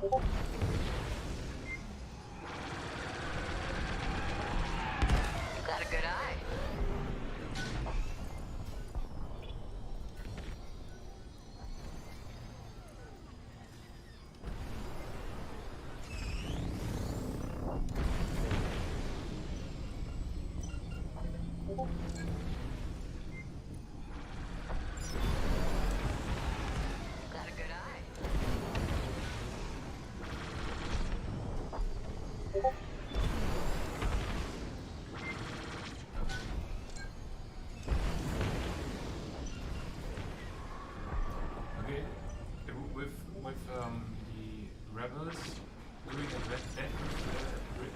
Got a good eye. Got a good eye. Okay, with the rebels doing that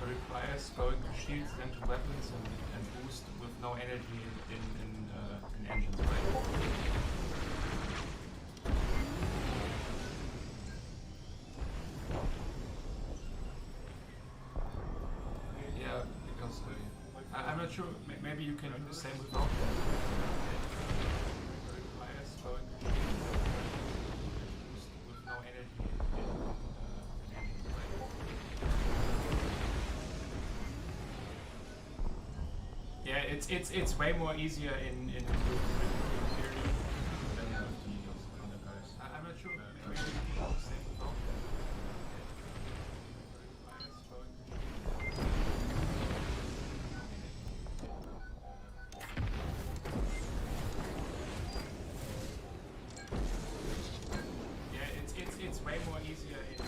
requires going to shields then to weapons and boost with no energy in engines, right? Yeah, because I'm not sure. Maybe you can do the same without requires going to with no energy in engines, right? Yeah, it's way more easier in theory than with the other guys. I'm not sure. Maybe you can do the same without requires going to yeah, it's way more easier in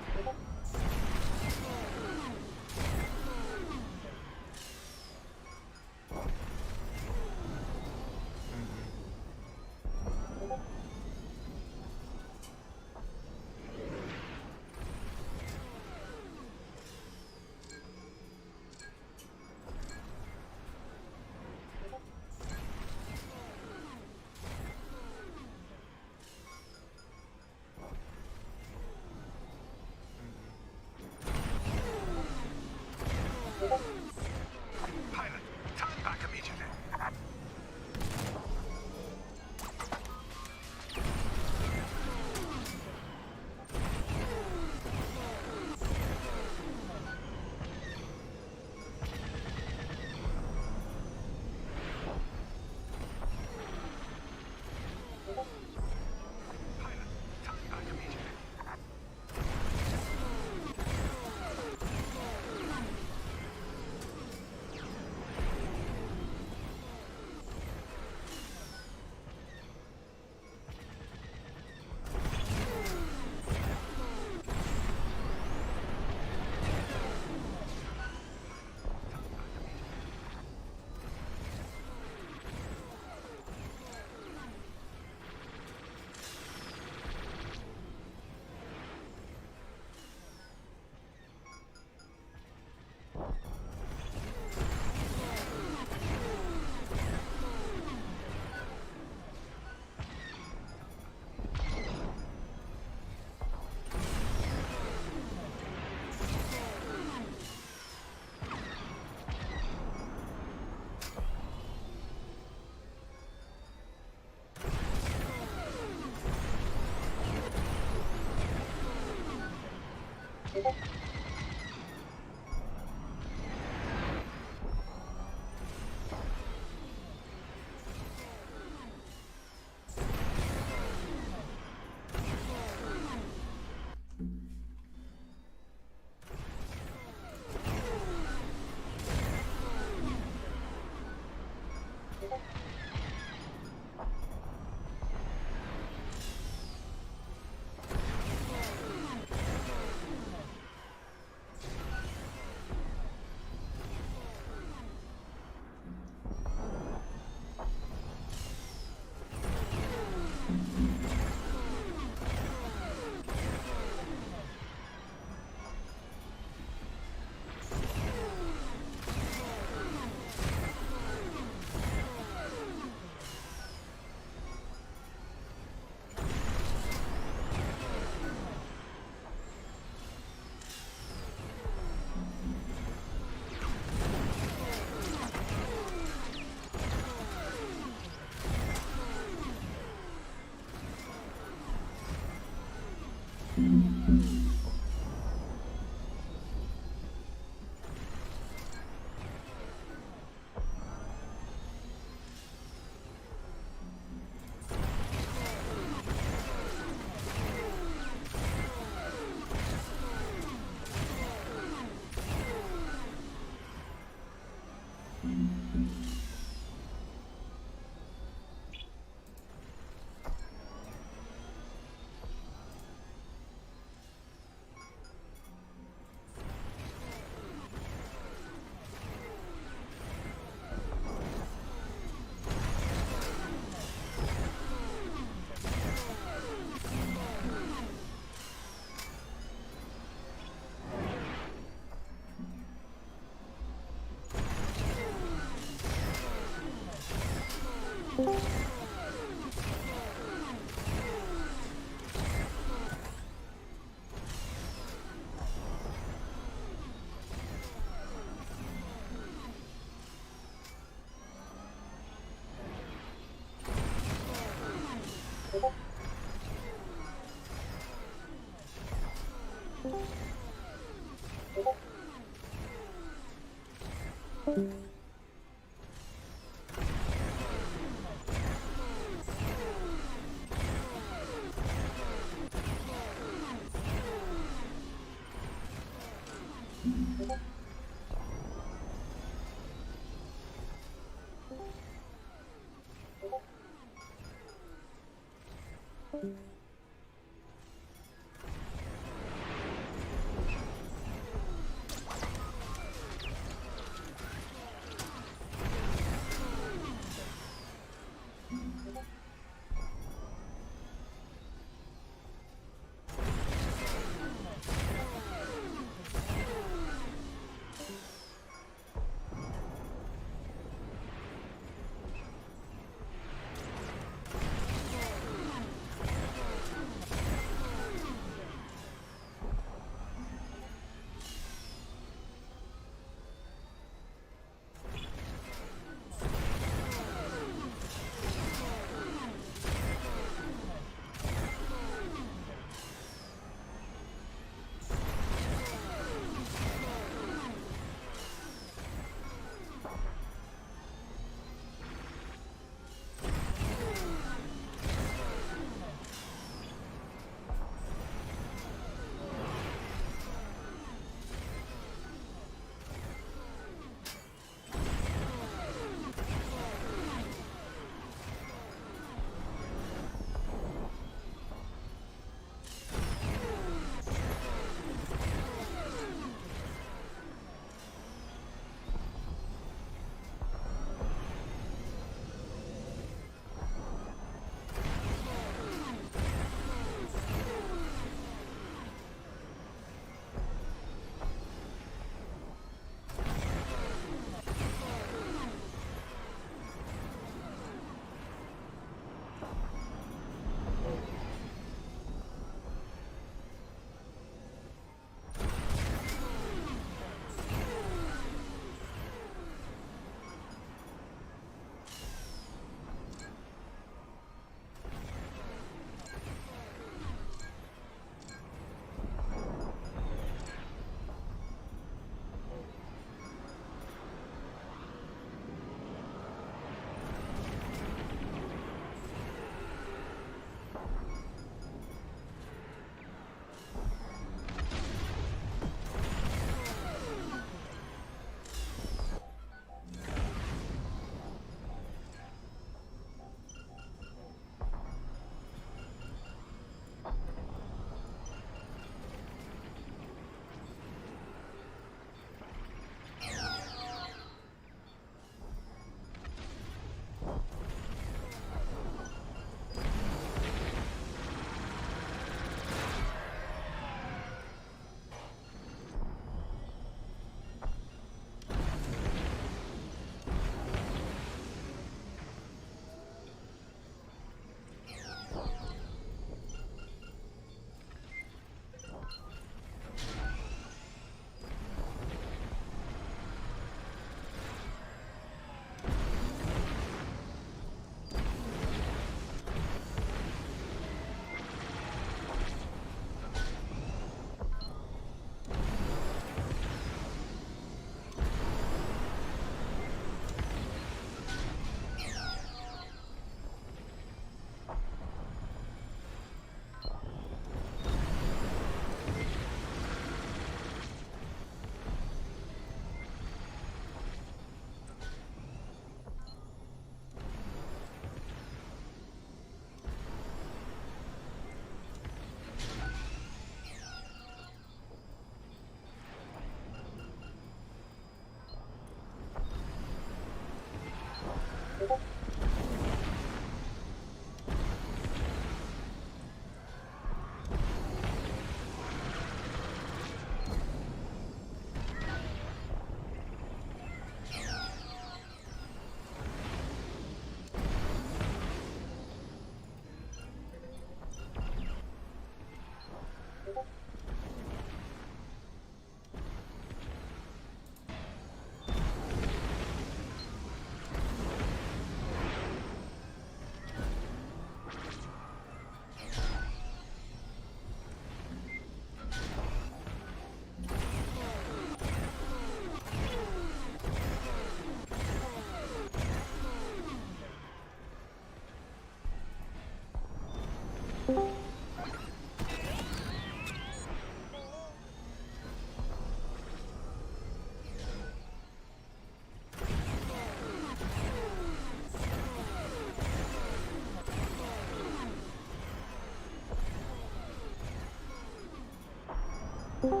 How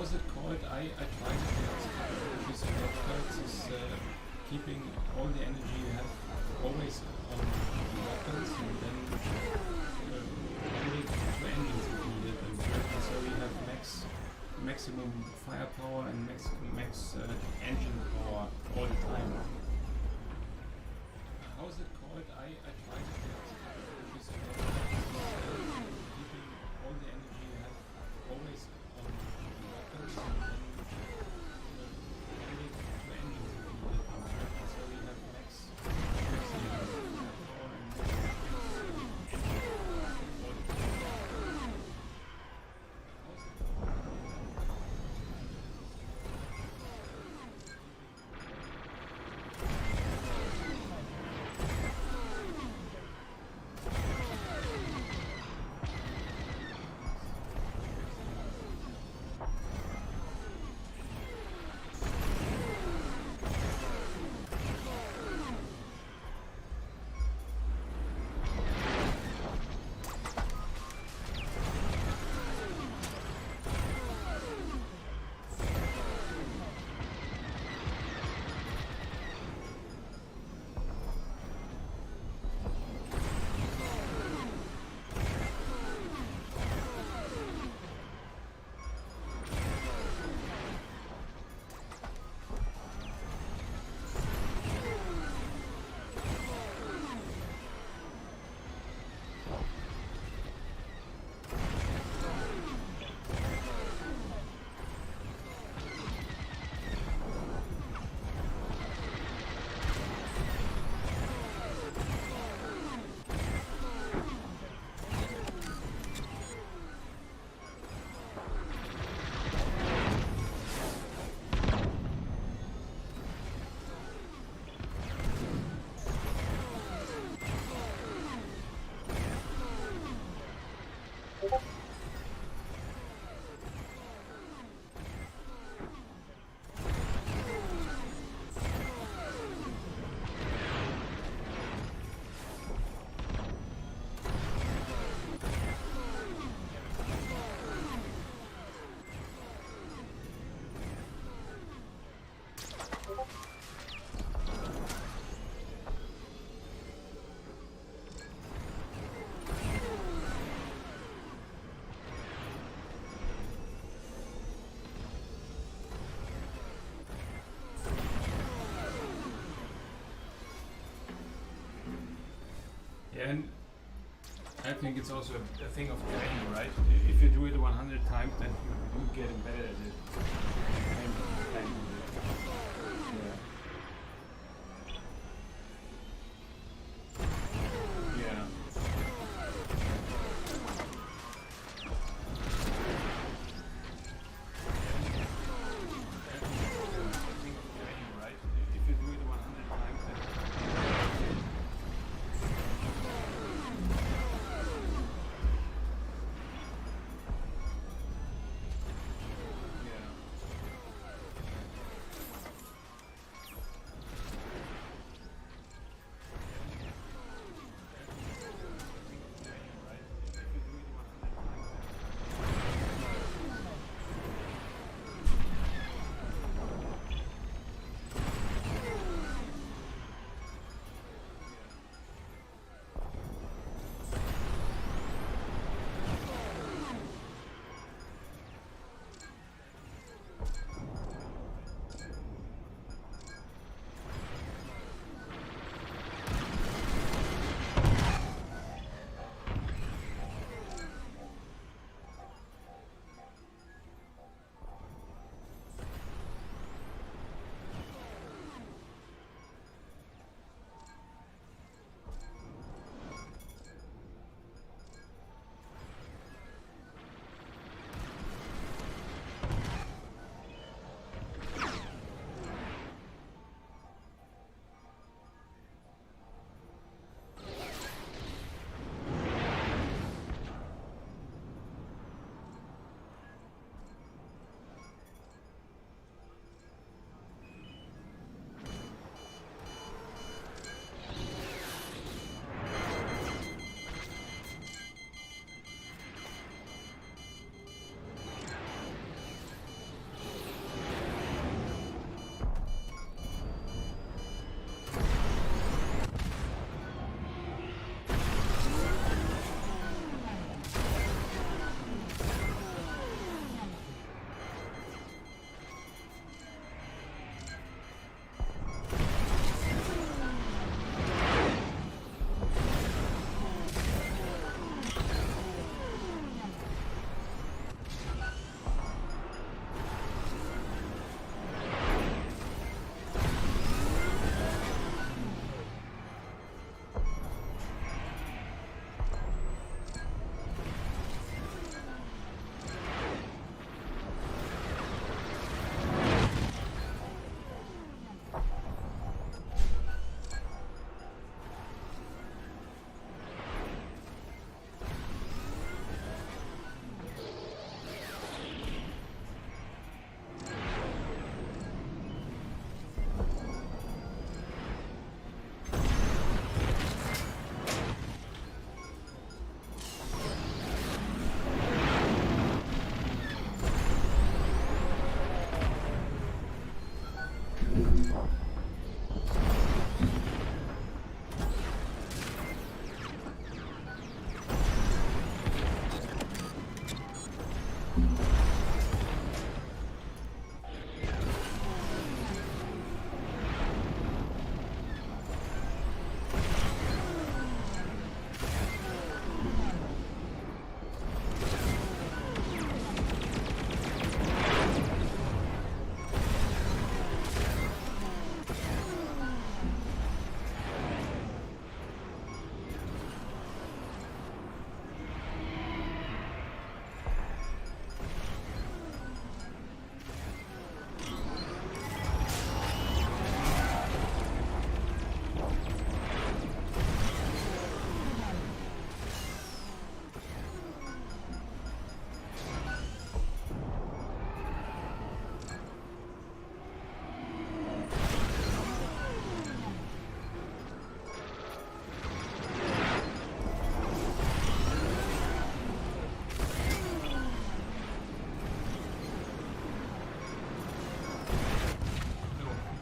is it called? I tried it with this cards is keeping all the energy you have always on the weapons and then only two engines if needed and so you have maximum firepower and max engine power all the time. How is it called? I tried it with this cards is keeping all the energy you have always on the weapons and then only two engines if needed and so you have maximum firepower and max engine power all the time. How is it called? Yeah, and I think it's also a thing of training, right? If you do it 100 times, then you get better at it. Yeah. Yeah.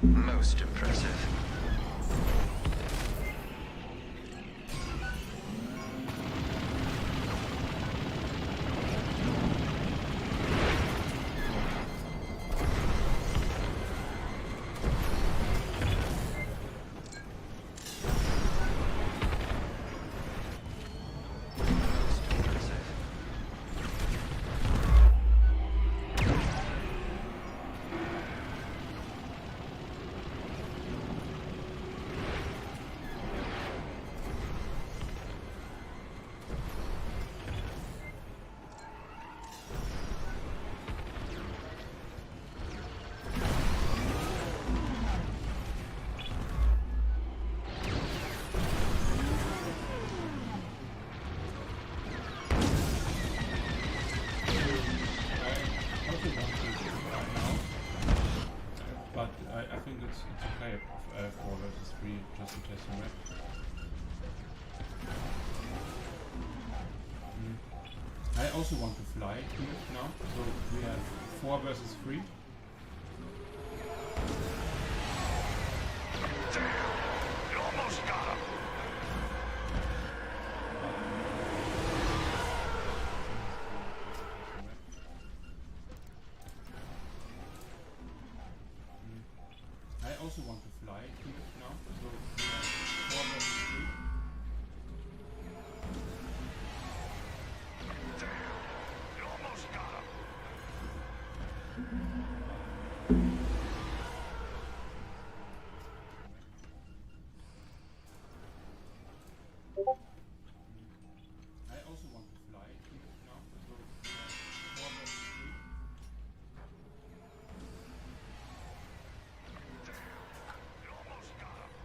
Most impressive. it's okay if 4 versus 3 just in case, right? I also want to fly here now, so we have 4 versus 3. You almost got him. I also want to fly here now, so we have 4 versus 3. You almost got him. I also want to fly here now, so we have 4 versus 3. You almost got him.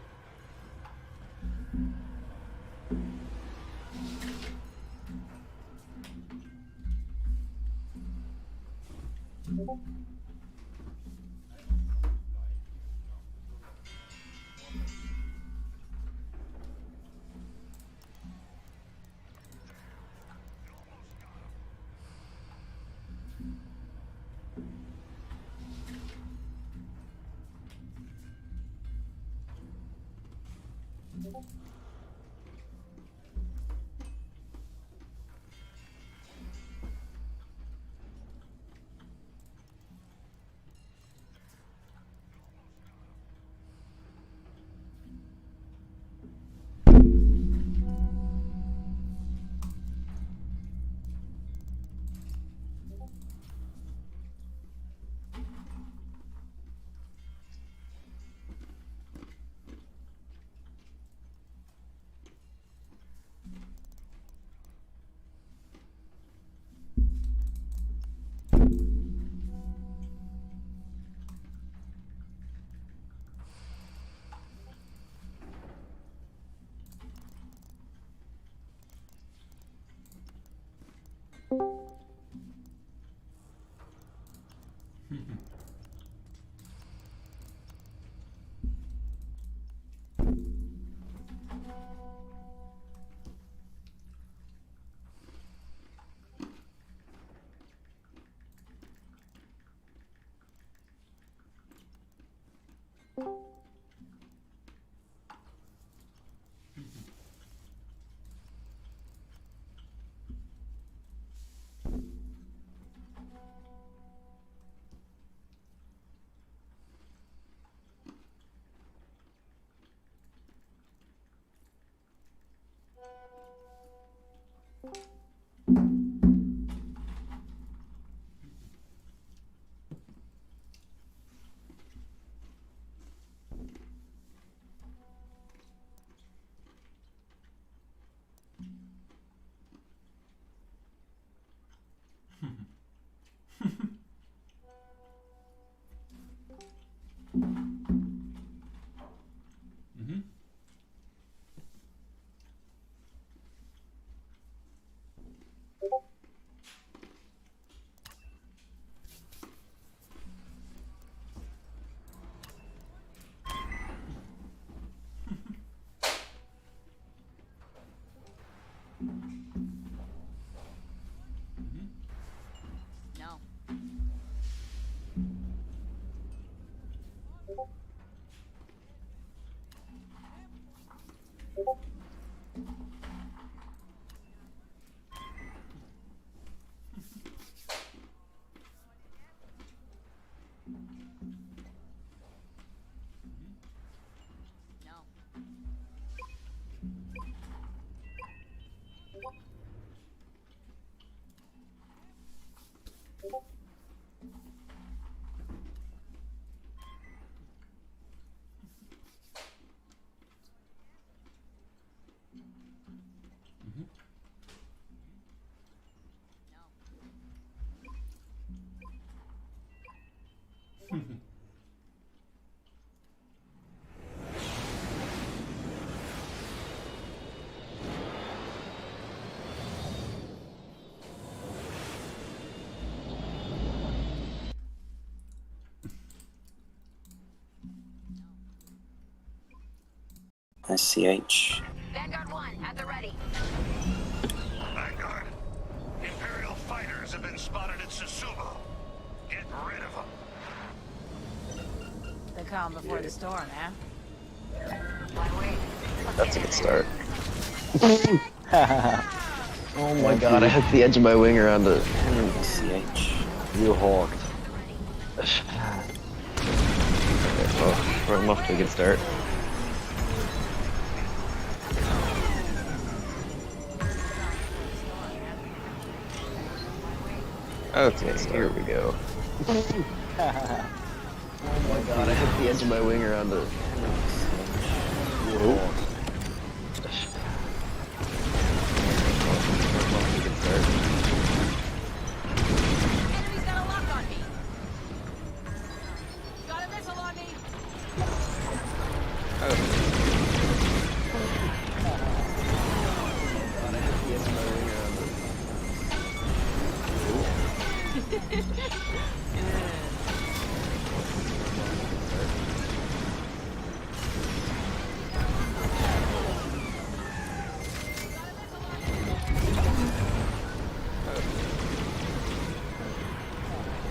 No. No. SCH. Vanguard 1 at the ready. Vanguard, Imperial fighters have been spotted at Susumu. Get rid of them. The calm before the storm, eh? That's a good start. Oh my god, I hooked the edge of my wing around it. SCH. You hawked. Okay, well, we're off to a good start. Okay, here we go. Oh my god, I hooked the edge of my wing around it. You hawked. We're off to a good start. Enemy's got a lock on me. Got a missile on me.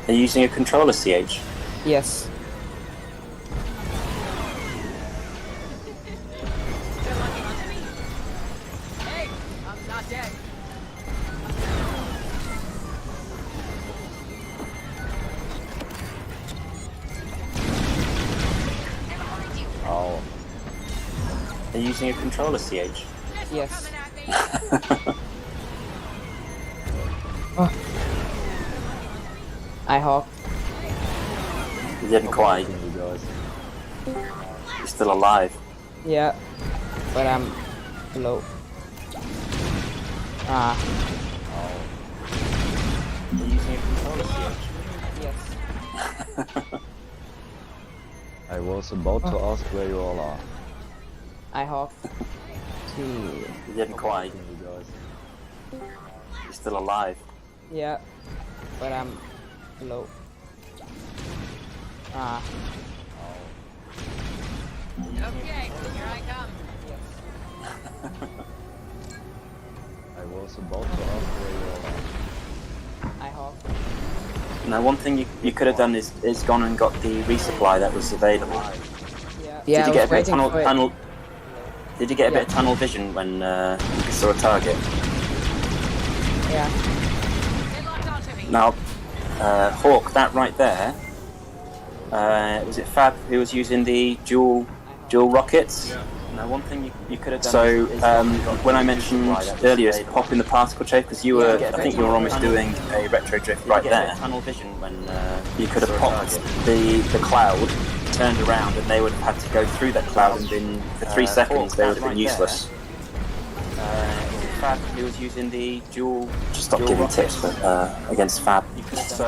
Are you using a controller, CH? Yes. They're locking onto me. Hey, I'm not dead. Oh. Are you using a controller, CH? Missile Yes. coming at me. I hawked. You didn't quite. You're still alive. Yeah. But I'm low. Ah. Are you using a controller, CH? Yes. I was about to ask where you all are. I hawked. You didn't quite. You're still alive. Yeah. But I'm low. Ah. Okay, here I come. I was about to ask where you all are. I hawked. Now, one thing you could have done is gone and got the resupply that was available. Yeah. Did you get a bit of waiting for it. tunnel? Did you get a bit of tunnel vision when you saw a target? Yeah. They locked onto me. Now, Hawk, that right there. Was it Fab who was using the dual rockets? Yeah. Now, one thing you could have done. So, when I mentioned earlier, popping the particle chafe, because you were, I think you were almost doing a retro drift right there. Tunnel vision when you could have popped the cloud, turned around, and they would have had to go through that cloud, and been for 3 seconds they would have been useless. Fab who was using the dual. Just stop giving tips against Fab. So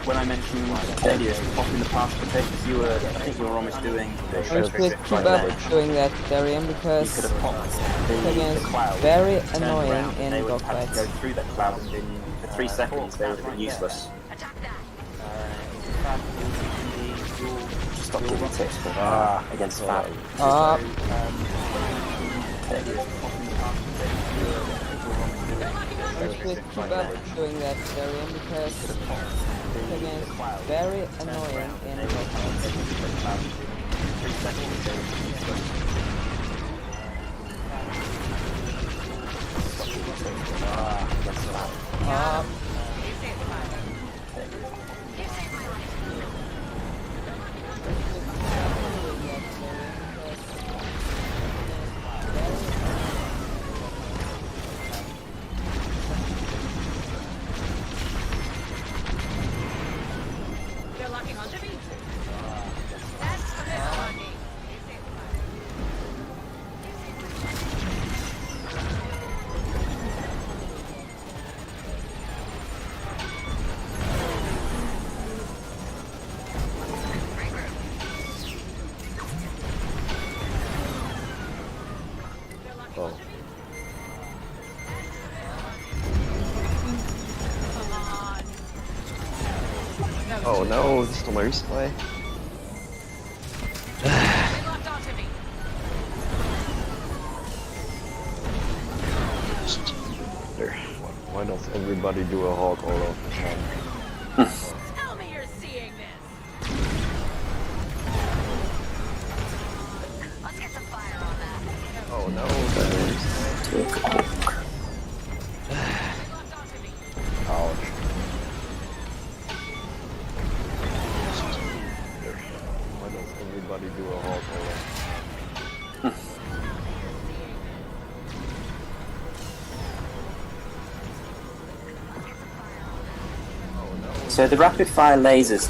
when I mentioned earlier, popping the particle chafe, because you were, I think you were almost doing the I was retro with drift keep right up there. doing that, Darian, You because could have popped the against cloud, very turned annoying around, in they would have had to go dogfights. through that cloud, and been for 3 seconds they would have been useless. Attack that. Just stop giving tips against Fab. Ah. I was with keep up doing that, Darian, because against very annoying in dogfights. Ah. You saved my life. You saved my life. They're locking onto me. That's the missile on me. You saved my life. Oh. Come on. Oh no, this is my resupply. They locked onto me. there. Why does everybody do a hog all of the time? Tell me you're seeing this. Let's get some fire on that. Oh no. Take a walk. Locked onto me. Ouch. Why does everybody do a hog all of the time? So the rapid fire lasers,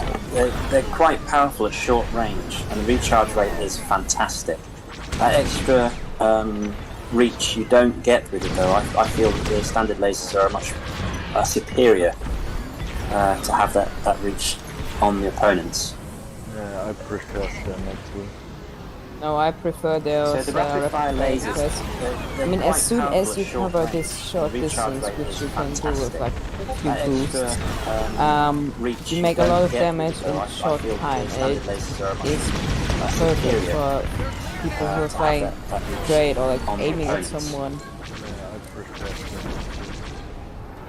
they're quite powerful at short range, and the recharge rate is fantastic. That extra reach you don't get with it though. I feel that the standard lasers are much superior to have that reach on the opponents. Yeah, I prefer Stamina too. No, I prefer those So the rapid fire lasers, because, I mean, as soon as you cover this short distance, which you can do with like a few boosts, you make a lot of damage in a short time. It is perfect for people who are flying straight or like aiming at someone. Yeah, I prefer Stamina.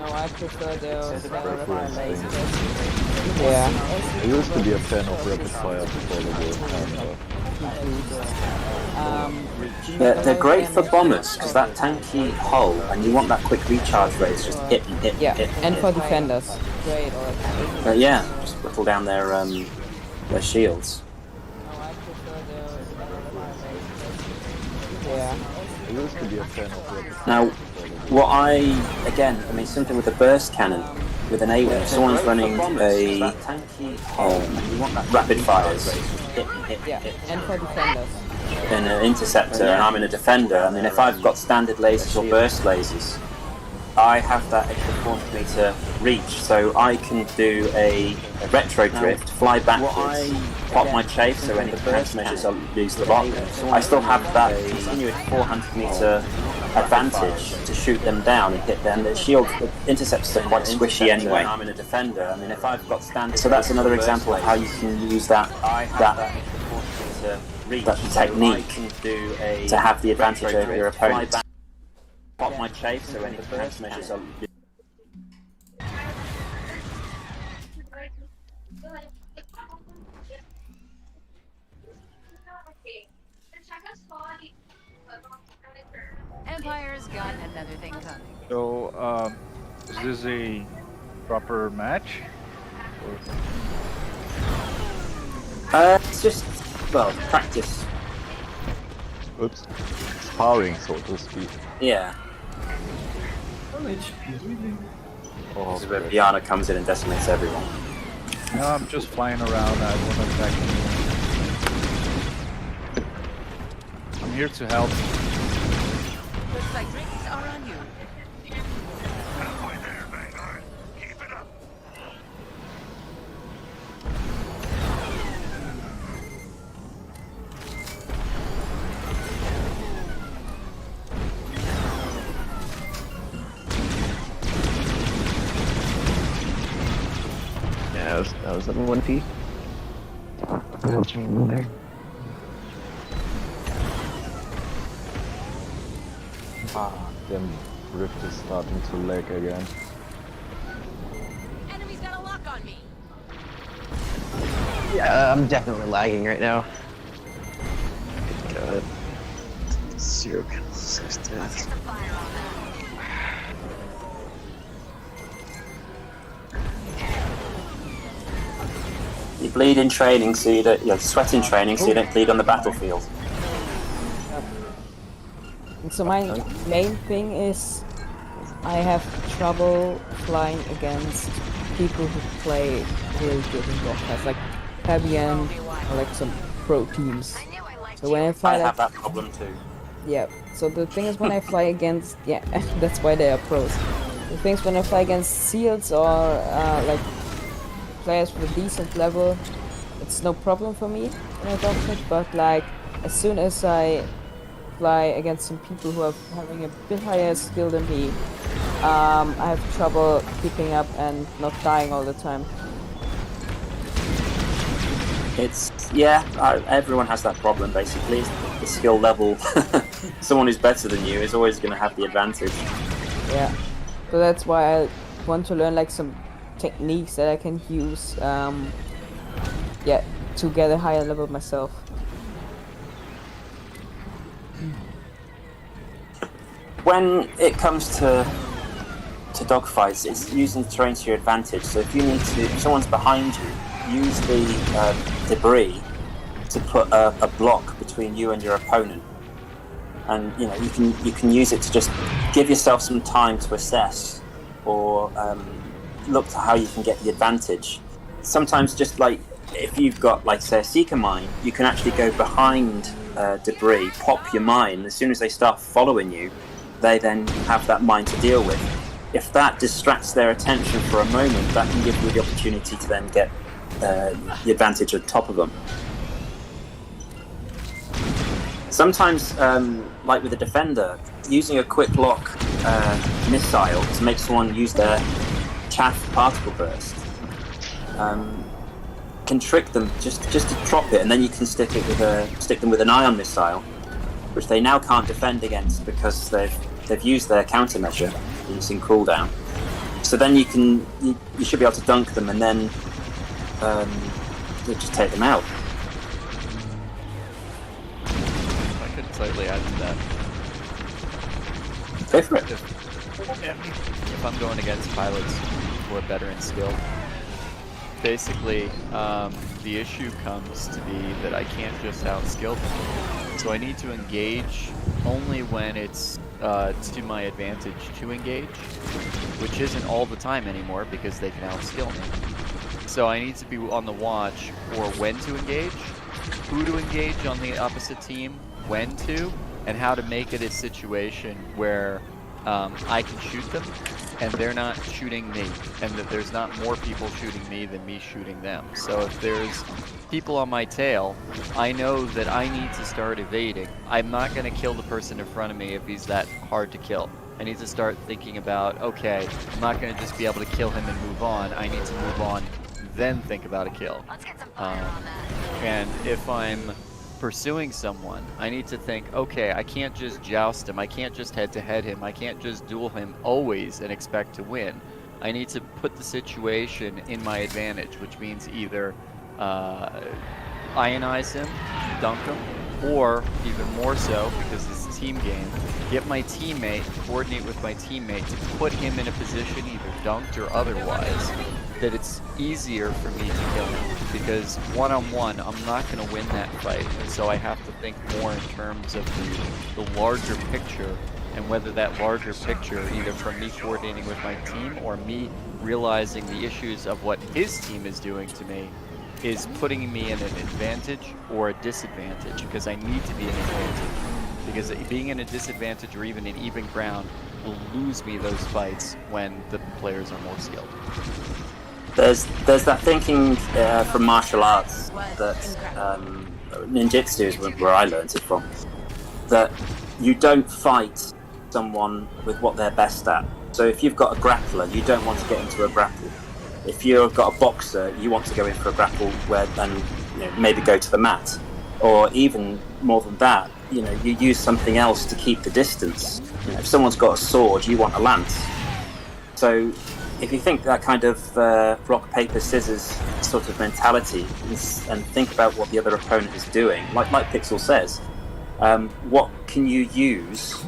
No, I prefer those rapid fire Preference thing. lasers. Yeah. I used to be a fan of rapid fire before the war. They're great for bombers because that tanky hull, and you want that quick recharge rate. It's just hit and hit. Yeah, hit, and hit. for defenders. Great, or like aiming. Yeah, just whittle down their shields. No, I prefer those rapid fire lasers. Yeah. I used to be a fan of rapid fire Now, before the war. what I mean, something with a burst cannon, with an A-wing. If someone's running a rapid fires, hit and hit, Yeah, hit, and for defenders. in an interceptor, and I'm in a defender. I mean, if I've got standard lasers or burst lasers, I have that extra 400 meter reach, so I can do a retro drift, fly backwards, pop my chafe, so any burst measures I lose the lock. I still have that continuous 400 meter advantage to shoot them down and hit them. The shield the interceptors are quite squishy anyway. I'm in a defender. I mean, if I've got standard, so that's another example of how you can use that technique to have the advantage over your opponent. Pop my chafe, so any burst measures are. Empire's got another thing coming. So, is this a proper match? It's just, well, practice. Oops. Sparring, so to speak. Yeah. Oh, This is where Piana comes in and decimates everyone. No, I'm just flying around. I won't attack anyone. I'm here to help. Looks like drinks are on you. Halfway there, Vanguard. Keep it up. yeah, that was at 1P. There. Then Rift is starting to lag again. Enemy's got a lock on me. Yeah, I'm definitely lagging right now. God. 0 kills. Let's get some fire on that. You bleed in training, so you don't. You sweat in training, so you don't bleed on the battlefield. And so my main thing is I have trouble flying against people who play really good in broadcast, like Fabian or like some pro teams. I knew I liked So when I I fly have like, that problem too. yeah, so the thing is when I fly against, yeah, that's why they are pros. The thing is when I fly against SEALs or like players with a decent level, it's no problem for me in a dogfight, but like as soon as I fly against some people who are having a bit higher skill than me, I have trouble keeping up and not dying all the time. It's everyone has that problem basically. It's the skill level. Someone who's better than you is always going to have the advantage. Yeah. So that's why I want to learn like some techniques that I can use, yeah, to get a higher level myself. When it comes to dogfights, it's using the terrain to your advantage. So if if someone's behind you, use the debris to put a block between you and your opponent. And you can use it to just give yourself some time to assess or look to how you can get the advantage. Sometimes just like if you've got like say a seeker mine, you can actually go behind debris, pop your mine. As soon as they start following you, they then have that mine to deal with. If that distracts their attention for a moment, that can give you the opportunity to then get the advantage on top of them. Sometimes, like with a defender, using a quick lock missile to make someone use their chaff particle burst can trick them just to drop it, and then you can stick them with an ion missile, which they now can't defend against because they've used their countermeasure using cooldown. So then you should be able to dunk them, and then just take them out. I could slightly add to that. Go for it. If I'm going against pilots who are better in skill, basically the issue comes to be that I can't just outskill them. So I need to engage only when it's to my advantage to engage, which isn't all the time anymore because they can outskill me. So I need to be on the watch for when to engage, who to engage on the opposite team, when to, and how to make it a situation where I can shoot them and they're not shooting me, and that there's not more people shooting me than me shooting them. So if there's people on my tail, I know that I need to start evading. I'm not going to kill the person in front of me if he's that hard to kill. I need to start thinking about, okay, I'm not going to just be able to kill him and move on. I need to move on, then think about a kill. And if I'm pursuing someone, I need to think, okay, I can't just joust him, I can't just head-to-head him, I can't just duel him always and expect to win. I need to put the situation in my advantage, which means either ionize him, dunk him, or even more so, because it's a team game, get my teammate, coordinate with my teammate to put him in a position, either dunked or otherwise, that it's easier for me to kill him. Because one-on-one, I'm not going to win that fight, and so I have to think more in terms of the larger picture, and whether that larger picture, either from me coordinating with my team or me realizing the issues of what his team is doing to me, is putting me in an advantage or a disadvantage, because I need to be in an advantage. Because being in a disadvantage or even in even ground will lose me those fights when the players are more skilled. There's that thinking from martial arts that ninjutsu is where I learned it from, that you don't fight someone with what they're best at. So if you've got a grappler, you don't want to get into a grapple. If you've got a boxer, you want to go in for a grapple and maybe go to the mat. Or even more than that, you use something else to keep the distance. If someone's got a sword, you want a lance. So if you think that kind of rock, paper, scissors sort of mentality and think about what the other opponent is doing, like Pixel says, what can you use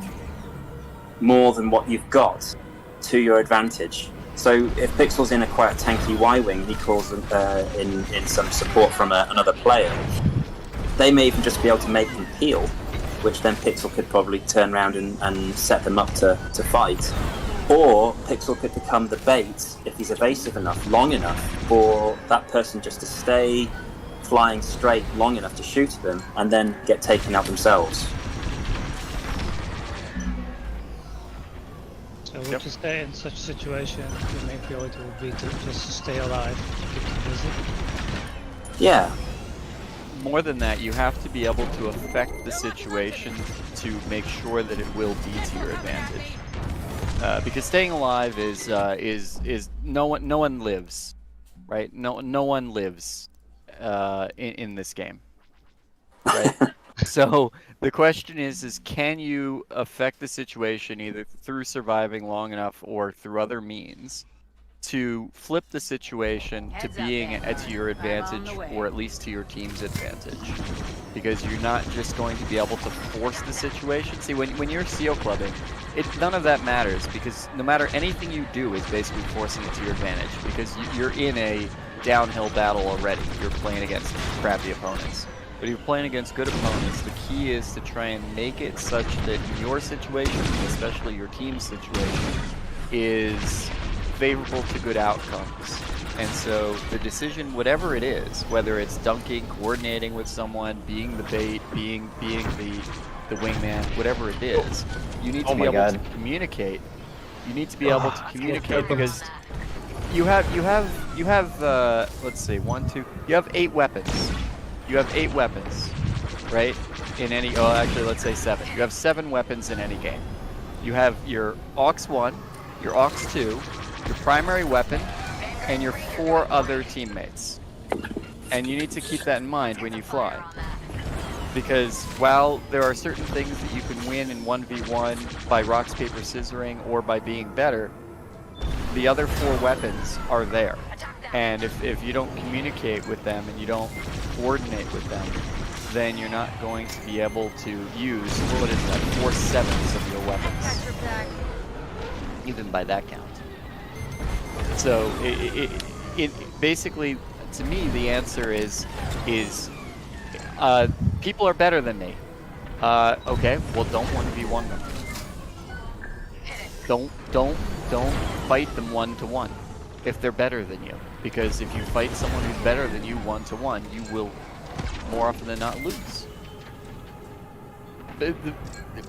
more than what you've got to your advantage? So if Pixel's in quite a tanky Y-wing, he calls in some support from another player, they may even just be able to make them heal, which then Pixel could probably turn around and set them up to fight. Or Pixel could become the bait, if he's evasive enough, long enough, for that person just to stay flying straight long enough to shoot at them, and then get taken out themselves. So would you say in such a situation, the main priority would be to just stay alive, keep them busy? Yeah. More than that, you have to be able to affect the situation to make sure that it will be to your advantage. Because staying alive is no one lives, right? No one lives in this game, right? So the question is can you affect the situation either through surviving long enough or through other means to flip the situation to Heads up, being Vanguard. to your I'm on advantage the way. or at least to your team's advantage? Because you're not just going to be able to force the situation. See, when you're seal clubbing, none of that matters because no matter anything you do is basically forcing it to your advantage because you're in a downhill battle already. You're playing against crappy opponents. But if you're playing against good opponents, the key is to try and make it such that your situation, especially your team's situation, is favorable to good outcomes. And so the decision, whatever it is, whether it's dunking, coordinating with someone, being the bait, being the wingman, whatever it is, you need to be able to communicate. You need to be able to communicate because you have let's see, you have 8 weapons. You have 8 weapons, right? In any, oh, actually, let's say 7. You have 7 weapons in any game. You have your AUX 1, your AUX 2, your primary weapon, and your 4 other teammates. And you need to keep that in mind when you fly. Because while there are certain things that you can win in 1v1 by rocks, paper, scissoring, or by being better, the other 4 weapons are there. And if you don't communicate with them and you don't coordinate with them, then you're not going to be able to use, what is that, 4/7 of your weapons. Even by that count. So it basically, to me, the answer is people are better than me. Okay, well don't 1v1 them. Don't fight them 1-to-1 if they're better than you. Because if you fight someone who's better than you 1-to-1, you will more often than not lose.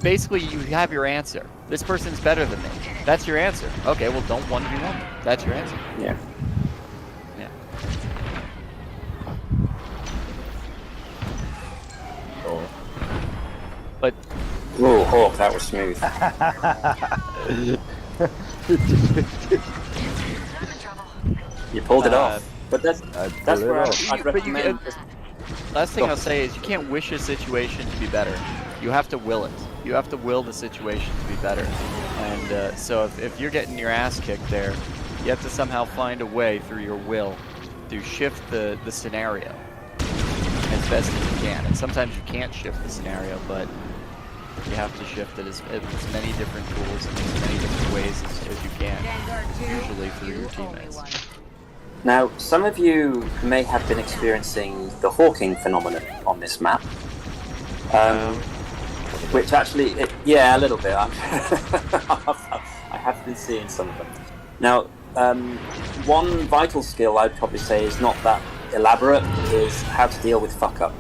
Basically, you have your answer. This person's better than me. That's your answer. Okay, well don't 1v1. That's your answer. Yeah. Yeah. Oh. But Ooh, Hawk, that was smooth. You pulled it off. But that's pulled it where off. I'd recommend. last thing I'll say is you can't wish a situation to be better. You have to will it. You have to will the situation to be better. And so if you're getting your ass kicked there, you have to somehow find a way through your will to shift the scenario as best as you can. And sometimes you can't shift the scenario, but you have to shift it as many different tools and as many different ways as you can, usually through your teammates. Now, some of you may have been experiencing the hawking phenomenon on this map. Which actually, yeah, a little bit. I have been seeing some of them. Now, one vital skill I'd probably say is not that elaborate, is how to deal with fuck up.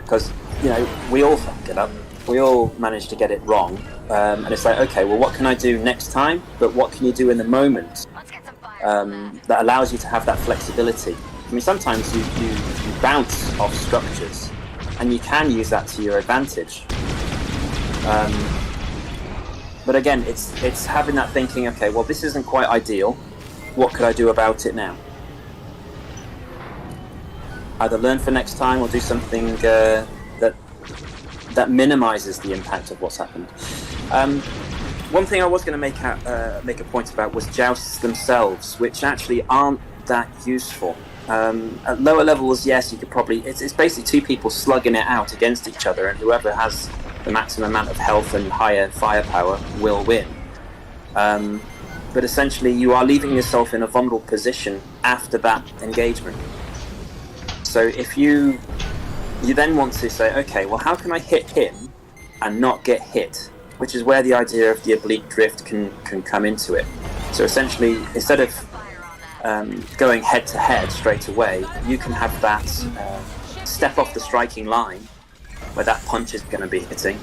Because, you know, we all fuck it up. We all manage to get it wrong. And it's like, okay, well, what can I do next time? But what can you do in the moment that allows you to have that flexibility? I mean, sometimes you bounce off structures, and you can use that to your advantage. But again, it's having that thinking, okay, well, this isn't quite ideal. What could I do about it now? Either learn for next time or do something that minimizes the impact of what's happened. One thing I was going to make a point about was jousts themselves, which actually aren't that useful. At lower levels, yes, you could probably... It's basically 2 people slugging it out against each other, and whoever has the maximum amount of health and higher firepower will win. But essentially, you are leaving yourself in a vulnerable position after that engagement. So if you then want to say, okay, well, how can I hit him and not get hit? Which is where the idea of the oblique drift can come into it. So essentially, instead of going head-to-head straight away, you can have that step off the striking line where that punch is going to be hitting,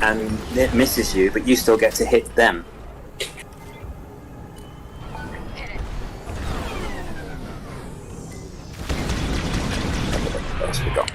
and it misses you, but you still get to hit them. What else we got?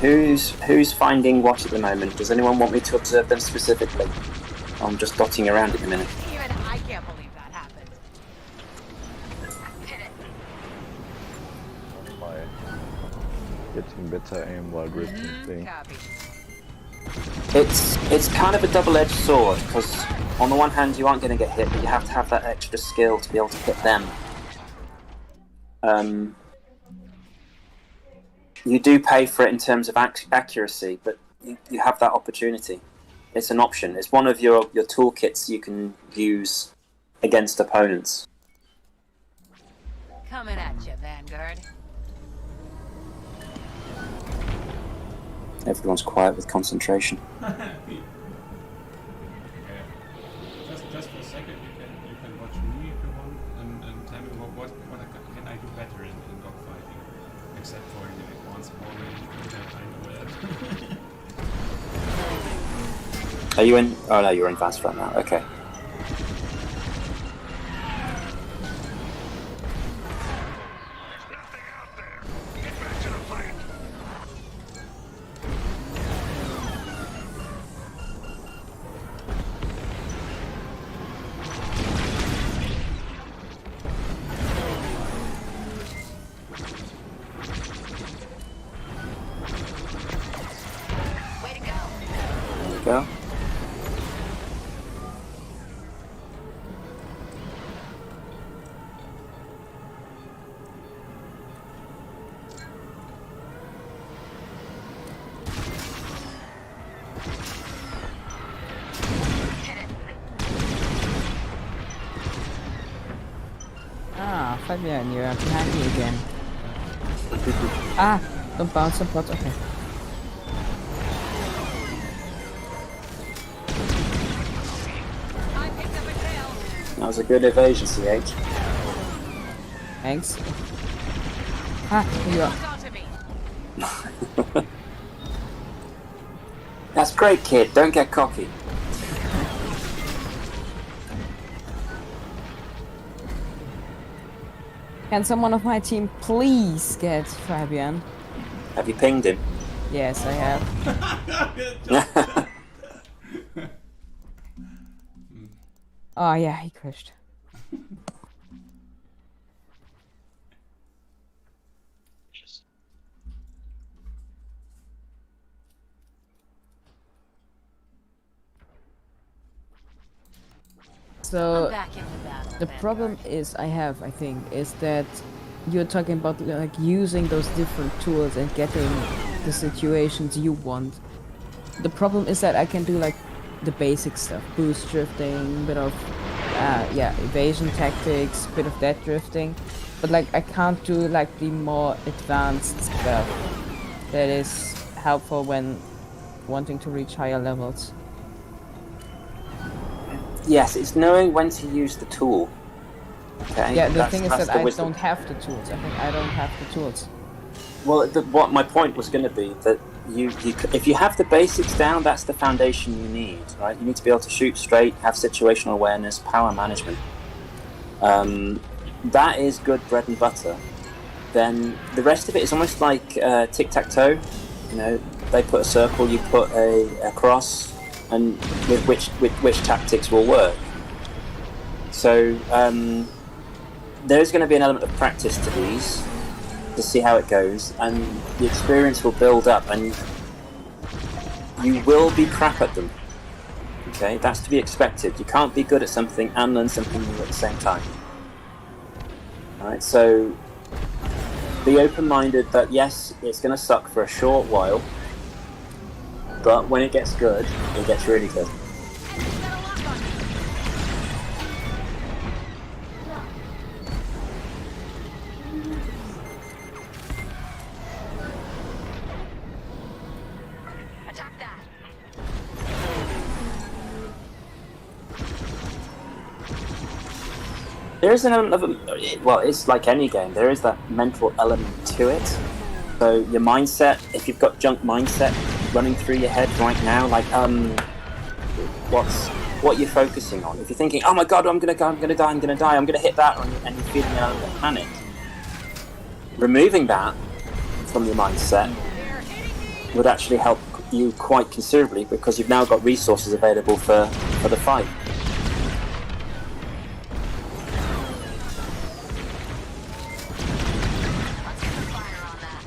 who's finding what at the moment? Does anyone want me to observe them specifically? I'm just dotting around at the minute. Even I can't believe that happened. Hit it. By getting better aim while drifting. Copy. It's kind of a double-edged sword, because on the one hand you aren't going to get hit, but you have to have that extra skill to be able to hit them. You do pay for it in terms of accuracy, but you have that opportunity. It's an option. It's one of your toolkits you can use against opponents. Coming at you, Vanguard. Everyone's quiet with concentration. Just for a second, you can watch me if you want and tell me what can I do better in dogfighting, except for in the advanced ball range that I know that. Are you in? Oh no, you're in fast front now. Okay. Nothing out there. Get back to the fight. Way to go. There we go. Ah, Fabian, you're behind me again. Ah, don't bounce the pot. Okay. I picked up a tail. That was a good evasion, CH. Thanks. Ah, here you are. Hold on to me. That's great, kid. Don't get cocky. Can someone of my team please get Fabian? Have you pinged him? Yes, I have. Oh yeah, he crashed. So I'm back in the battle. the problem is I think is that you're talking about like using those different tools and getting the situations you want. The problem is that I can do like the basic stuff, boost drifting, bit of evasion tactics, bit of that drifting, but like I can't do like the more advanced stuff that is helpful when wanting to reach higher levels. Yes, it's knowing when to use the tool. Okay. Yeah, the thing is that's that the I wisdom. don't have the tools. I think I don't have the tools. Well, what my point was going to be that if you have the basics down, that's the foundation you need, right? You need to be able to shoot straight, have situational awareness, power management. That is good bread and butter. Then the rest of it is almost like tic-tac-toe. You know, they put a circle, you put a cross, and with which tactics will work. So there's going to be an element of practice to these to see how it goes, and the experience will build up, and you will be crap at them. Okay, that's to be expected. You can't be good at something and learn something new at the same time. Alright, so be open-minded that yes, it's going to suck for a short while, but when it gets good, it gets really good. Enemy's got a lock on me. Attack that. There is an element of, well, it's like any game, there is that mental element to it. So your mindset, if you've got junk mindset running through your head right now, like what you're focusing on. If you're thinking, oh my god, I'm gonna die, I'm gonna hit that, and you're feeling an element of panic, removing that from your mindset, They're hitting me. would actually help you quite considerably because you've now got resources available for the fight. Let's get the fire on that.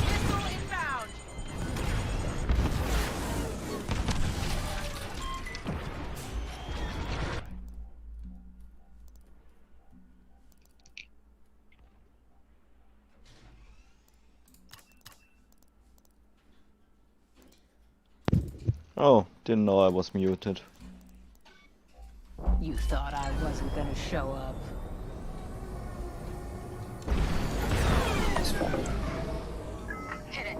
Missile inbound. Oh, didn't know I was muted. You thought I wasn't gonna show up. Hit it.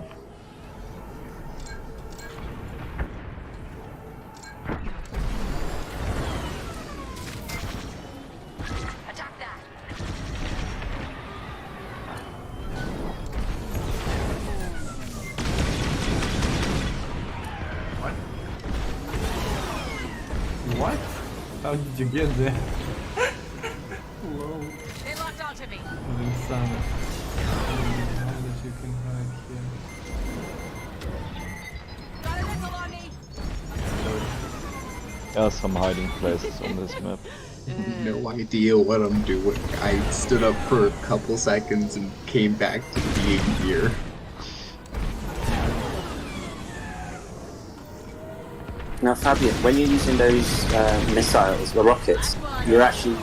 Attack that. What? How did you get there? Whoa. They locked onto me. Insane. How did you can hide here? Got a missile on me. There are some hiding places on this map. No idea what I'm doing. I stood up for a couple seconds and came back to being here. Now, Fabian, when you're using those missiles or rockets, you're actually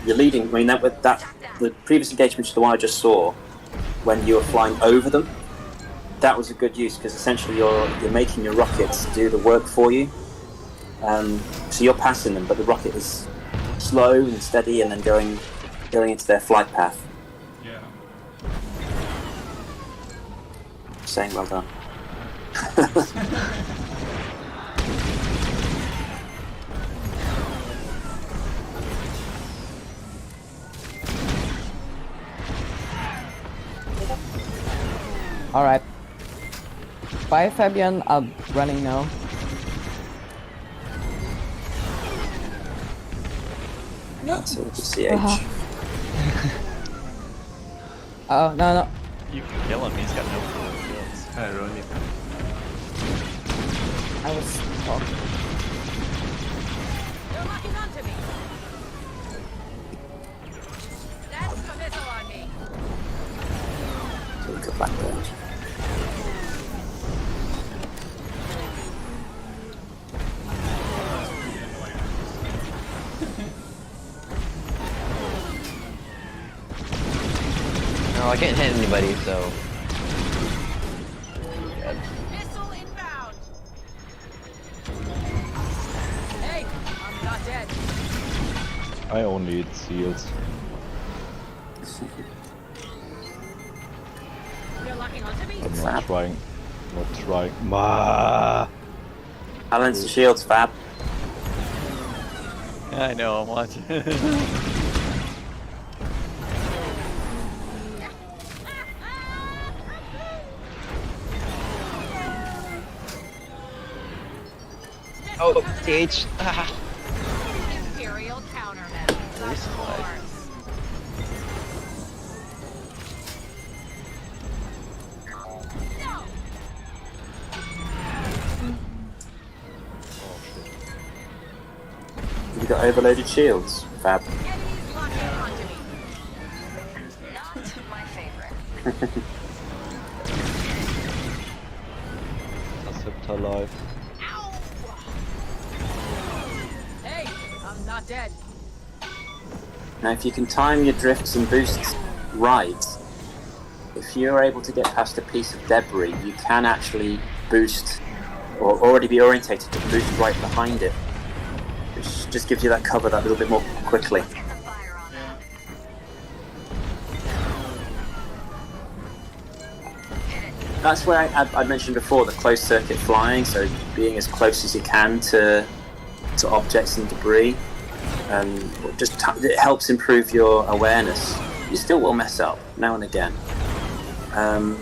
you're leading. I mean, the previous engagement, the one I just saw, when you were flying over them, that was a good use because essentially you're making your rockets do the work for you. So you're passing them, but the rocket is slow and steady, and then going into their flight path. Yeah. Saying well done. Alright. Bye, Fabian. I'm running now. So the CH. Oh, no. You can kill him, he's got no cool skills. Ironic. I was talking. They're locking onto me. That's a missile on me. So we go back there. No, I can't hit anybody, so. Missile inbound. Hey, I'm not dead. I only eat seals. They're locking onto me. I'm not trying. Ma. Balance the shields, Fab. I know, I'm watching. Oh, TH. Ah. Imperial countermeasures. Of course. No. Have you got overloaded shields, Fab? Enemies locking onto me. Not my favorite. Accept alive. Ow! Hey, I'm not dead. Now, if you can time your drifts and boosts right, if you're able to get past a piece of debris, you can actually boost, or already be orientated to boost right behind it, which just gives you that cover that little bit more quickly. Let's get the fire on that. That's where I mentioned before the closed circuit flying, so being as close as you can to objects and debris. It helps improve your awareness. You still will mess up now and again,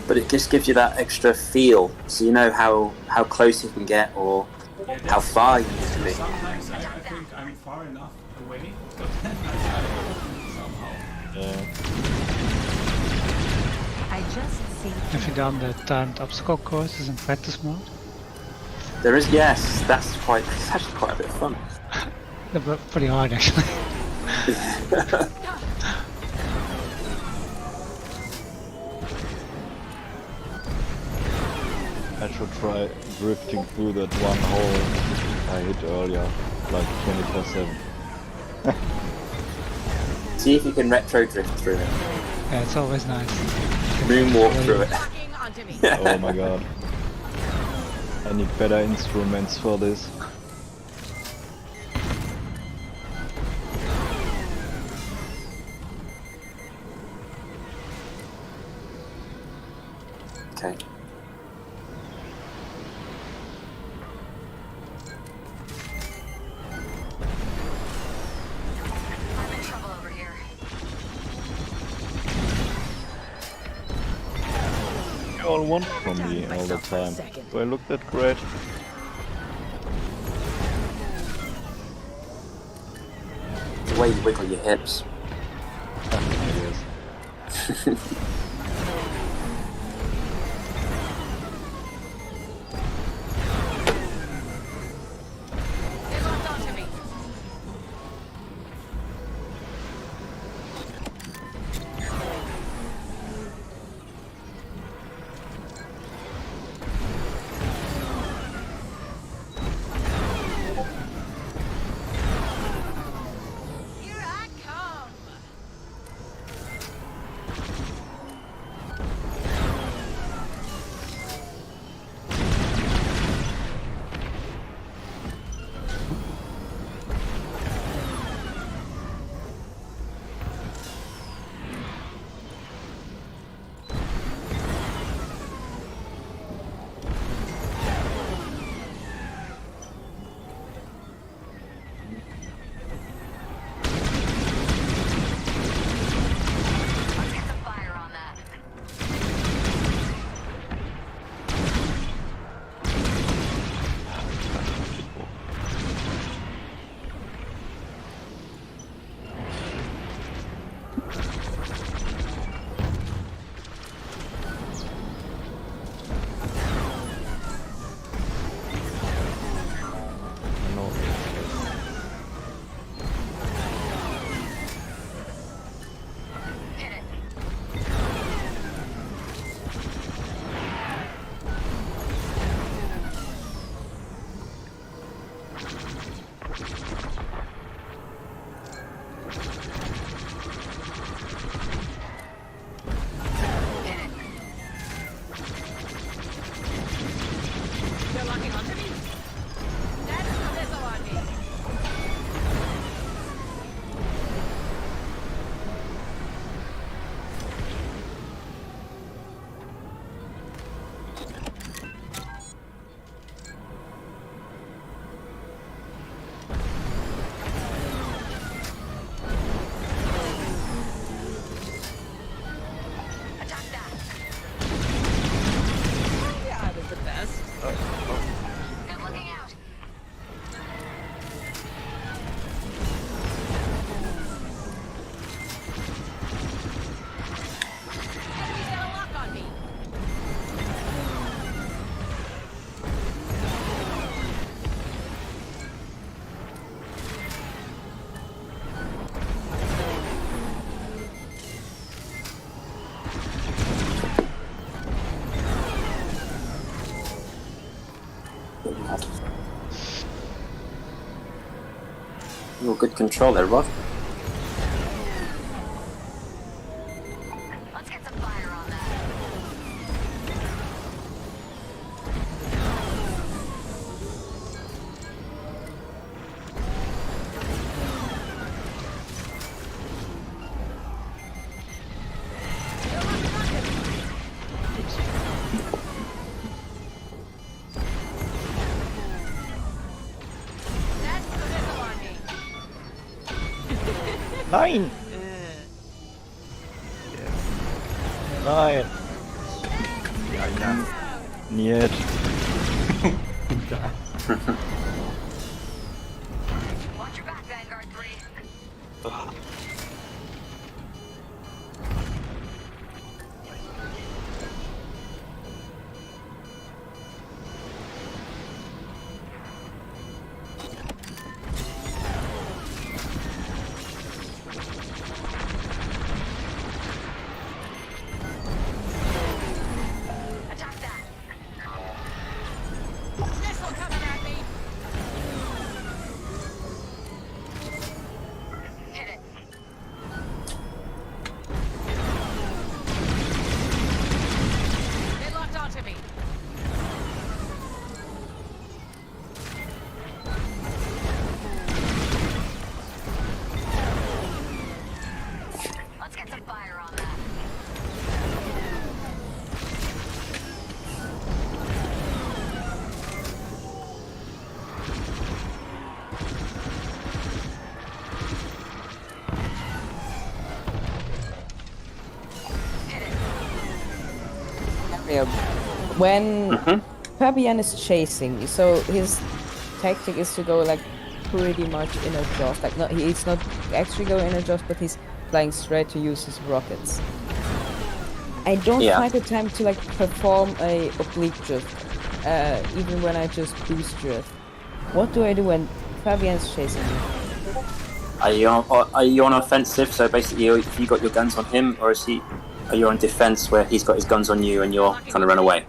but it just gives you that extra feel, so you know how close you can get or how far you need to be. Sometimes I think I'm far enough away, but then I somehow. Yeah. I I just see. Have you done the timed obstacle courses in practice mode? There is, yes, that's actually quite a bit of fun. They're pretty hard actually. I should try drifting through that one hole I hit earlier, like 24/7. See if you can retro drift through it. Yeah, it's always nice. Moonwalk through it. Walking onto me. Oh my god. I need better instruments for this. Okay. I'm in trouble over here. You all want from me all the time. Do I look that great? The way you wiggle your hips. I guess. They locked onto me. Here I come. Let's get some fire on that. No. Hit it. They're locking onto me. That's the missile on me. Attack that. Yeah, that's the best. Good looking out. Enemies got a lock on me. You're good control there, Rod. Let's get some fire on that. They're locking onto me. That's the missile on me. Nein! Nein! Niet. Watch your back, Vanguard 3. Yeah. When Mhm. Fabian is chasing, so his tactic is to go like pretty much inner jaws. Like he's not actually going inner jaws, but he's flying straight to use his rockets. I don't Yeah. find the time to like perform a oblique drift, even when I just boost drift. What do I do when Fabian's chasing me? Are you on offensive? So basically, if you got your guns on him, or are you on defense where he's got his guns on you and you're trying to run away?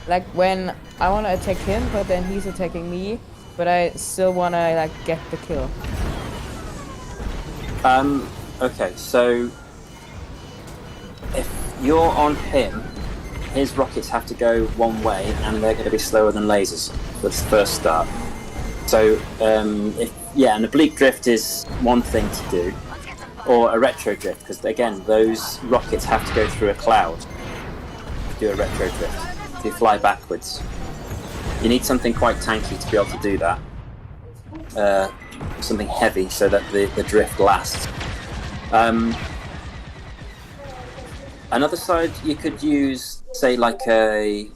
Like when I want to attack him, but then he's attacking me, but I still want to like get the kill. Okay, so if you're on him, his rockets have to go one way, and they're going to be slower than lasers for the first start. So, an oblique drift is one thing to do, or a retro drift, because again, those rockets have to go through a cloud to do a retro drift, to fly backwards. You need something quite tanky to be able to do that. Something heavy so that the drift lasts. Another side, you could use, say, like a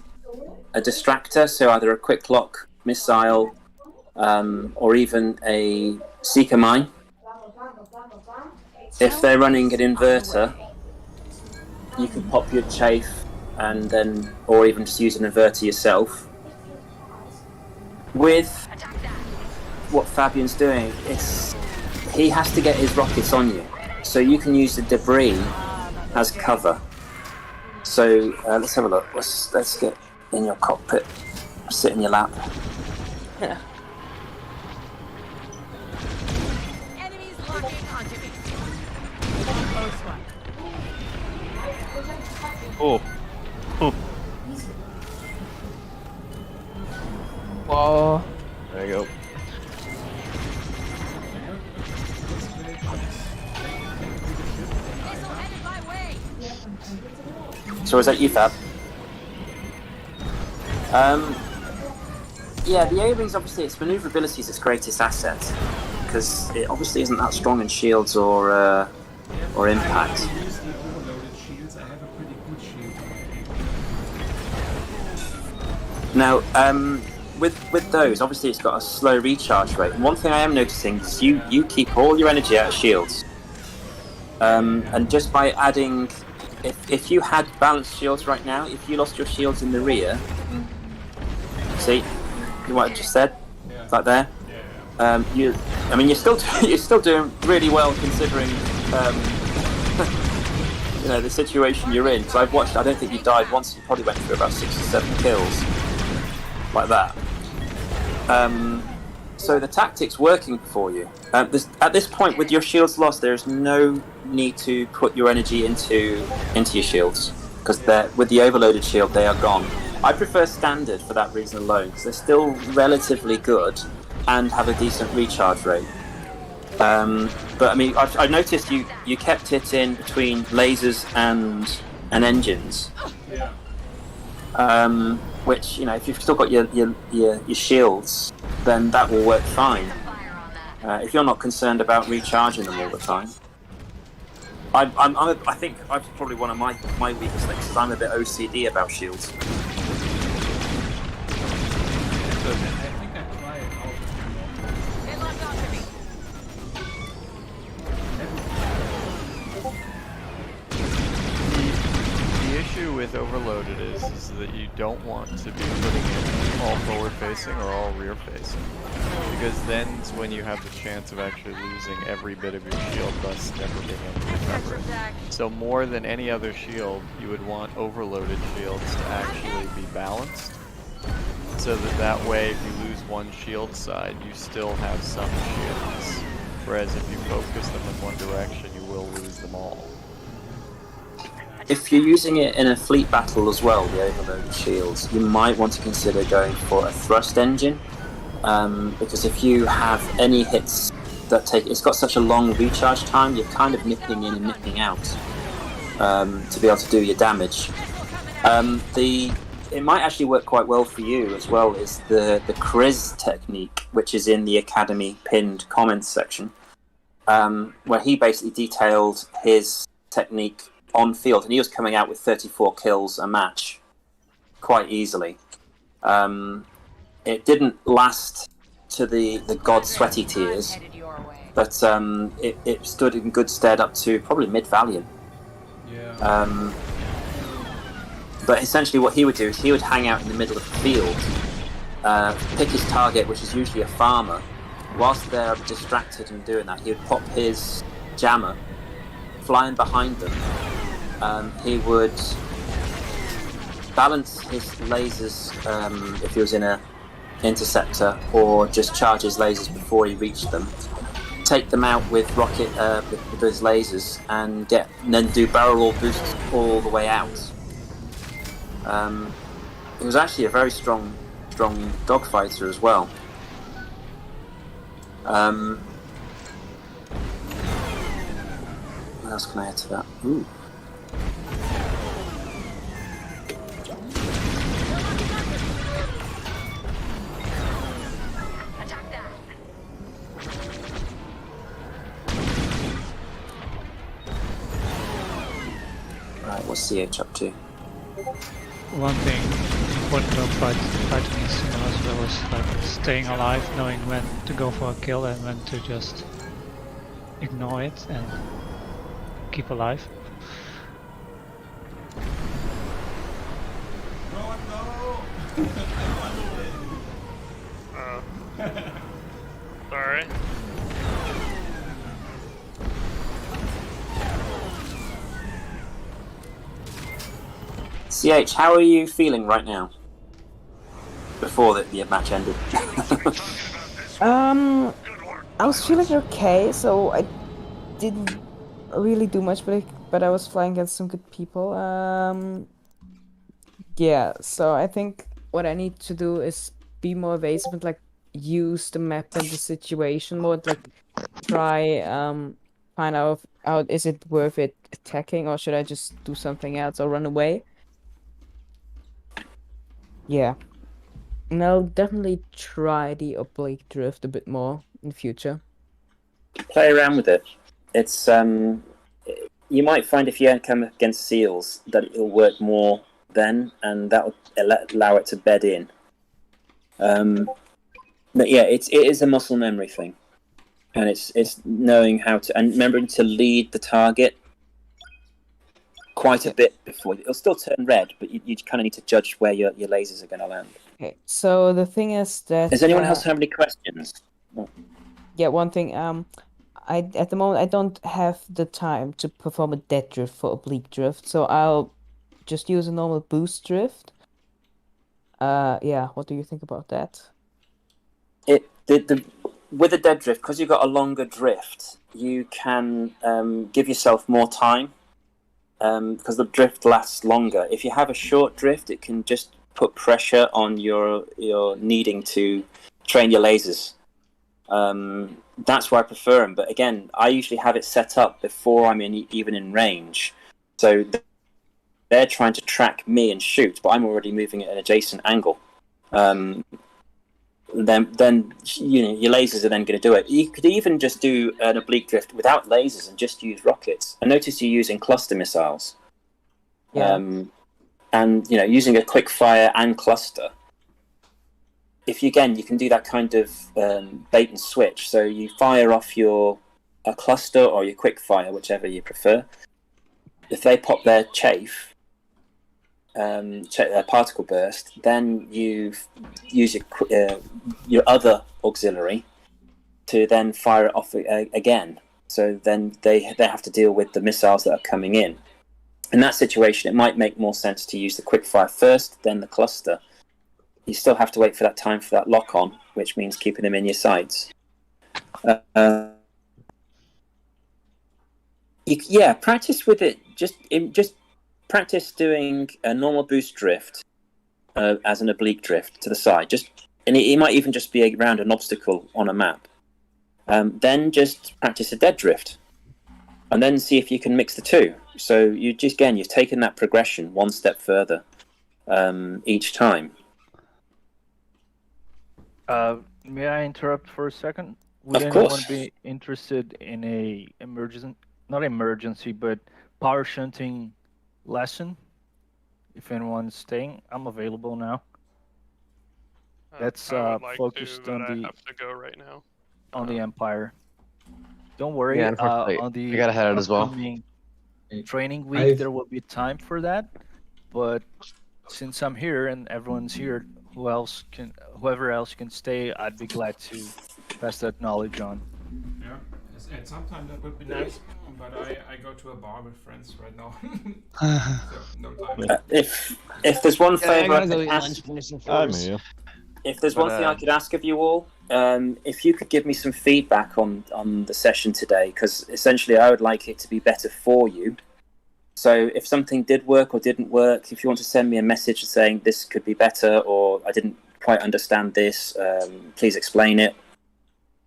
distractor, so either a quick lock missile, or even a seeker mine. If they're running an inverter, you can pop your chafe and then, or even just use an inverter yourself. With what Fabian's doing, he has to get his rockets on you, so you can use the debris as cover. So let's have a look. Let's get in your cockpit, sit in your lap. Enemies locking onto me. Close one. Oh. Whoa. There you go. Missile headed my way. So is that you, Fab? Yeah, the A-Wings, obviously, its manoeuvrability is its greatest asset, because it obviously isn't that strong in shields or impact. I use the overloaded shields. I have a pretty good shield. Now, with those, obviously it's got a slow recharge rate. And one thing I am noticing is you keep all your energy out of shields. And just by adding, if you had balanced shields right now, if you lost your shields in the rear, see what I just said, right there. You're still doing really well considering, the situation you're in. Because I've watched, I don't think you died once. You probably went through about 6 or 7 kills, like that. So the tactic's working for you. At this point, with your shields lost, there's no need to put your energy into your shields, because with the overloaded shield, they are gone. I prefer standard for that reason alone, because they're still relatively good and have a decent recharge rate. But I mean, I noticed you kept it in between lasers and engines. Which, if you've still got your shields, then that will work fine. If you're not concerned about recharging them all the time. I think that's probably one of my weakest links, because I'm a bit OCD about shields. I think I tried out. They locked onto me. The issue with overloaded is that you don't want to be putting it all forward facing or all rear facing, because then's when you have the chance of actually losing every bit of your shield, thus never being able to recover it. So more than any other shield, you would want overloaded shields to actually be balanced, so that way if you lose one shield side, you still have some shields, whereas if you focus them in one direction, you will lose them all. If you're using it in a fleet battle as well, the overloaded shields, you might want to consider going for a thrust engine, because if you have any hits that it's got such a long recharge time, you're kind of nipping in and nipping out to be able to do your damage. It might actually work quite well for you as well, is the Kriz technique, which is in the Academy pinned comments section, where he basically detailed his technique on field, and he was coming out with 34 kills a match quite easily. It didn't last to the god sweaty tears, Headed your way. but it stood in good stead up to probably mid-Valiant. Yeah. But essentially what he would do is he would hang out in the middle of the field, pick his target, which is usually a farmer. Whilst they're distracted and doing that, he would pop his jammer, flying behind them. He would balance his lasers if he was in a interceptor, or just charge his lasers before he reached them. Take them out with rocket with his lasers, and then do barrel roll boosts all the way out. He was actually a very strong dogfighter as well. What else can I add to that? Ooh. Attack that. Right, what's CH up to? One thing important about fighting in Sumo as well is like staying alive, knowing when to go for a kill and when to just ignore it and keep alive. Sorry. CH, how are you feeling right now? Before the match ended. I was feeling okay, so I didn't really do much, but I was flying against some good people. Yeah, so I think what I need to do is be more evasive and like use the map and the situation more, and, like try find out is it worth it attacking, or should I just do something else or run away? Yeah. And I'll definitely try the oblique drift a bit more in the future. Play around with it. It's you might find if you come against seals that it'll work more then, and that will allow it to bed in. But yeah, it is a muscle memory thing, and it's knowing how to, and remembering to lead the target quite a bit before it'll still turn red, but you kind of need to judge where your lasers are going to land. Okay, so the thing is that Does anyone else have any questions? yeah, one thing, at the moment I don't have the time to perform a dead drift for oblique drift, so I'll just use a normal boost drift. Yeah, what do you think about that? With a dead drift, because you've got a longer drift, you can give yourself more time, because the drift lasts longer. If you have a short drift, it can just put pressure on your needing to train your lasers. That's why I prefer them. But again, I usually have it set up before I'm even in range, so they're trying to track me and shoot, but I'm already moving at an adjacent angle. Then your lasers are then going to do it. You could even just do an oblique drift without lasers and just use rockets. I noticed you're using cluster missiles. Yeah. And using a quick fire and cluster. If you can do that kind of bait and switch. So you fire off a cluster or your quick fire, whichever you prefer. If they pop their chafe, check their particle burst, then you use your other auxiliary to then fire it off again. So then they have to deal with the missiles that are coming in. In that situation, it might make more sense to use the quick fire first, then the cluster. You still have to wait for that time for that lock on, which means keeping them in your sights. Practice with it. Just practice doing a normal boost drift as an oblique drift to the side. And it might even just be around an obstacle on a map. Then just practice a dead drift, and then see if you can mix the two. So you've taken that progression one step further each time. May I interrupt for a second? Would anyone be interested in a not emergency, but power shunting lesson. If anyone's staying, I'm available now. That's I would like focused to, but on I the have to go right now. on the Empire. Don't worry. Yeah, unfortunately, On the I gotta head out as well. upcoming training week, I've- there will be time for that. But since I'm here and everyone's here, whoever else can stay, I'd be glad to pass that knowledge on. Yeah, at some time that would be nice, but I go to a bar with friends right now, so no time. If there's one favour I could ask, if there's one thing I could ask of you all, if you could give me some feedback on the session today, because essentially I would like it to be better for you. So if something did work or didn't work, if you want to send me a message saying this could be better or I didn't quite understand this, please explain it.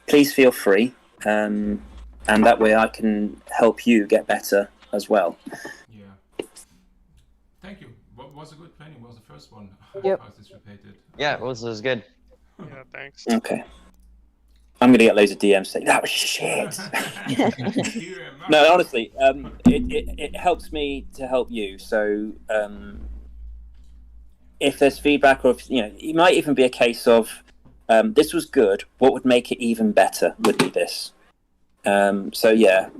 Please feel free, and that way I can help you get better as well. Yeah. Thank you. What was a good training? Was the first one? Yep. Participated. Yeah, it was good. Yeah, thanks. Okay. I'm gonna get loads of DMs saying that was shit. No, honestly, it helps me to help you. So if there's feedback, or if, it might even be a case of this was good. What would make it even better would be this. So yeah,